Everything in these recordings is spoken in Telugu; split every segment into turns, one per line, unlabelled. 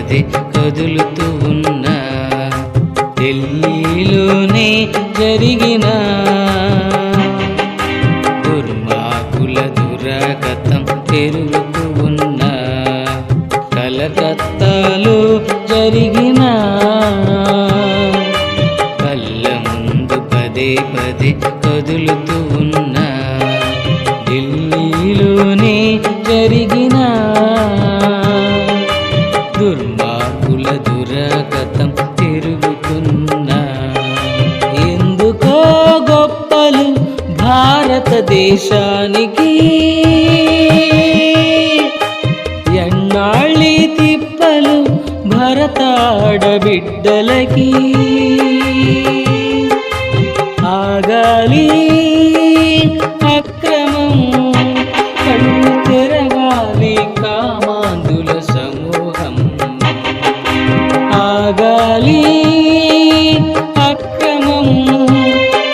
పదే కదులుతూ ఉన్నా. ఢిల్లీలోనే జరిగిన దుర్మార్గుల దురాగతం పెరుగుతూ ఉన్నా. కలకత్తాలో జరిగిన కళ్ళ ముందు పదే పదే కదులుతూ ఉన్నా. ఢిల్లీలోనే జరిగిన దుర్మార్గుల దురాగతం తిరుగుతున్నా. ఎందుకో గొప్పలు భారతదేశానికి, ఎన్నాళ్ళి తిప్పలు భరతాడబిడ్డలకి. ఆగాలి అక్రమం, కళ్ళు తెరవాలి కామాంధుల సమూహం. ఆగాలి అక్రమం,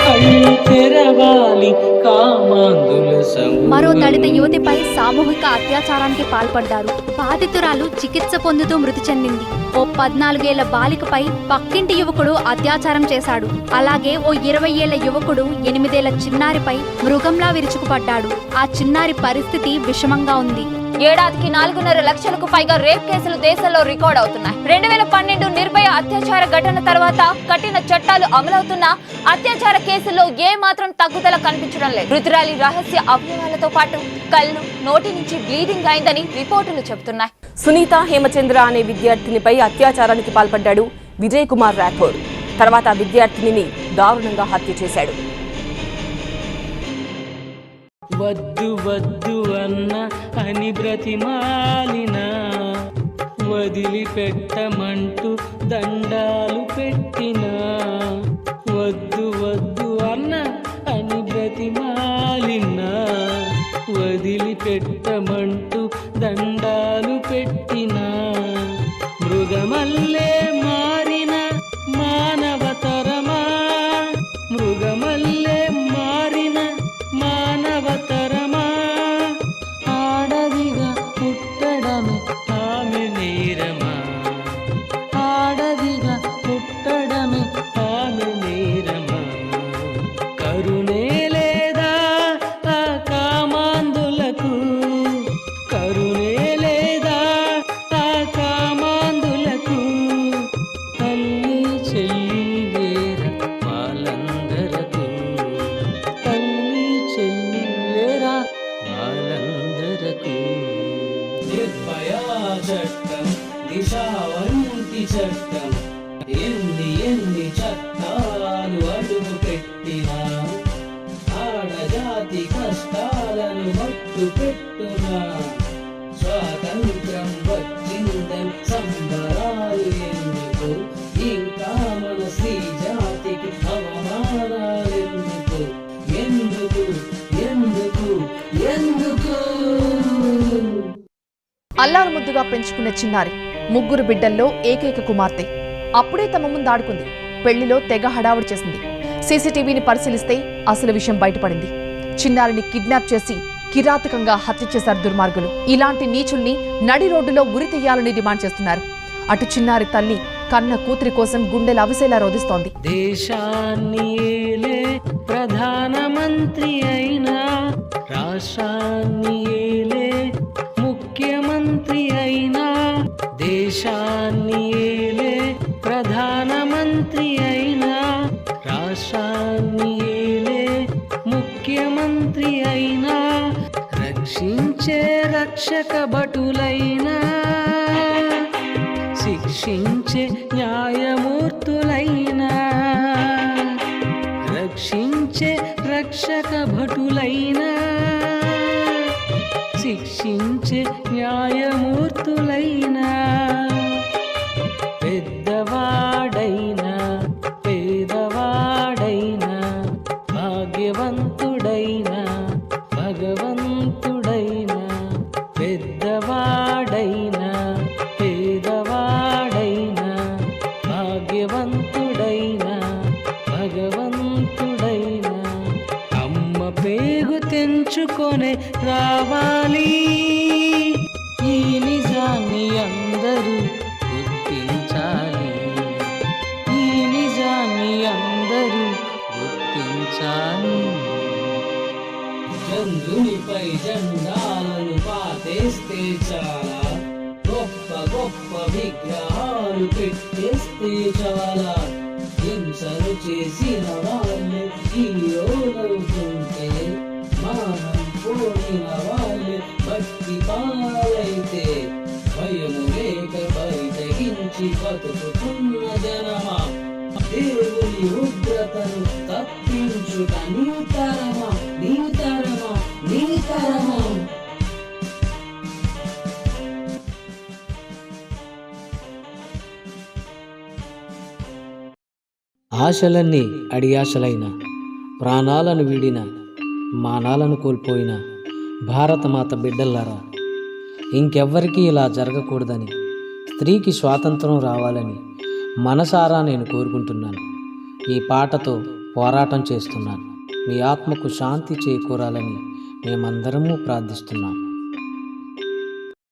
కళ్ళు తెరవాలి కామాంధుల సమూహం.
మరో దళిత యువతిపై సామూహిక అత్యాచారానికి పాల్పడ్డారు. బాధితురాలు చికిత్స పొందుతూ మృతి చెందింది. ఓ 14 ఏళ్ల బాలికపై పక్కింటి యువకుడు అత్యాచారం చేశాడు. అలాగే ఓ 20 ఏళ్ల యువకుడు 8 ఏళ్ల చిన్నారిపై మృగంలా విరుచుకుపడ్డాడు. ఆ చిన్నారి పరిస్థితి విషమంగా ఉంది.
ఏడాదికి 4.5 లక్షలకు పైగా రేప్ కేసులు దేశంలో రికార్డ్ అవుతున్నాయి. 2012 నిర్భయ అత్యాచార ఘటన తర్వాత కఠిన చట్టాలు అమలవుతున్నా అత్యాచార కేసుల్లో ఏ మాత్రం తగ్గుదల కనిపించడం లేదు. మృతురాలి రహస్య అవయవాలతో పాటు కళ్ళు, నోటి నుంచి బ్లీడింగ్ అయిందని రిపోర్టులు చెబుతున్నాయి.
సునీత హేమచంద్ర అనే విద్యార్థినిపై అత్యాచారానికి పాల్పడ్డాడు విజయ్ కుమార్ రాథోడ్. తర్వాత విద్యార్థినిని దారుణంగా హత్య చేశాడు.
వద్దు వద్దు అన్న అని బ్రతిమాలిన, వదిలిపెట్టమంటూ దండాలు పెట్టిన. వద్దు వద్దు అన్న అని బ్రతిమాలిన, వదిలిపెట్టమంటూ దండాలు పెట్టిన. మృగమల్లే మారిన మానవతరమా, మృగమల్లే మారిన మానవతరమా. ఆడదిగా పుట్టడమే ఆమె నేరమా, ఆడదిగా పుట్టడమే ఆమె నేరమా. కరుణే లేదా ఆ కామాంధులకు, కరుణే లేదా ఆ కామాంధులకు. తల్లి చెల్లి లేర వాళ్ళందరకు, తల్లి చెల్లి లేరా వాళ్ళందరకు. నిర్భయా చట్టం, దిశ వంటి చట్టం, ఎన్ని చట్టాలు అడుగు పెట్టినా ఆడజాతి కష్టాలను మట్టు పెట్టునా. స్వాతంత్రం వచ్చిందని సంబరాలు ఎందుకు, ఇంకా మన స్త్రీ జాతికి అవమానాలెందుకు, ఎందుకు ఎందుకు ఎందుకు.
అల్లారు ముద్దుగా పెంచుకున్న చిన్నారి, 3 బిడ్డల్లో ఏకైక కుమార్తె. అప్పుడే తమ ముందు ఆడుకుంది. పెళ్లిలో తెగ హడావుడి చేసింది. సీసీటీవీని పరిశీలిస్తే అసలు విషయం బయటపడింది. చిన్నారిని కిడ్నాప్ చేసి కిరాతకంగా హత్య చేశారు దుర్మార్గులు. ఇలాంటి నీచుల్ని నడి రోడ్డులో ఉరితెయ్యాలని డిమాండ్ చేస్తున్నారు. అటు చిన్నారి తల్లి కన్న కూతురి కోసం గుండెలు అవిసేలా రోధిస్తోంది.
దేశాన్ని ఏలే ప్రధానమంత్రి అయినా, రాష్ట్రాన్ని ఏలే ముఖ్యమంత్రి అయినా, దేశాన్ని ఏలే ప్రధానమంత్రి అయినా, రాష్ట్రాన్ని ఏలే ముఖ్యమంత్రి అయినా, రక్షించే రక్షక భటులైనా, శిక్షించే న్యాయమూర్తులైనా, రక్షించే రక్షక భటులైనా, శిక్షించే న్యాయమూర్తులైనా. పెద్దవాడైనా పేదవాడైనా, భాగ్యవంతుడైనా భగవంతుడైనా, పెద్దవాడైనా పేదవాడైనా, భాగ్యవంతుడైనా భగవంతుడైనా. అమ్మ పేగు తెంచుకొనే రావాలి, ఈ నిజాన్ని అందరూ చాలా, గొప్ప గొప్ప విగ్రహాలు పెట్టేస్తే చాలా, హింసలు చేసిన వాళ్ళు హీరోలవుతుంటే, మానం పోయిన వాళ్ళు భక్తి పాలైతే, భయము లేక బయటగించి బతుకుతున్న జనమా, దేవుని ఉగ్రతను తప్పించుట నీ తరమా, నీ తరమా, నీ తరమా. ఆశలన్నీ అడియాశలైన, ప్రాణాలను వీడిన, మానాలను కోల్పోయిన భారతమాత బిడ్డల్లారా, ఇంకెవ్వరికీ ఇలా జరగకూడదని, స్త్రీకి స్వాతంత్రం రావాలని మనసారా నేను కోరుకుంటున్నాను. ఈ పాటతో పోరాటం చేస్తున్నాను. మీ ఆత్మకు శాంతి చేకూరాలని మేమందరము ప్రార్థిస్తున్నాం.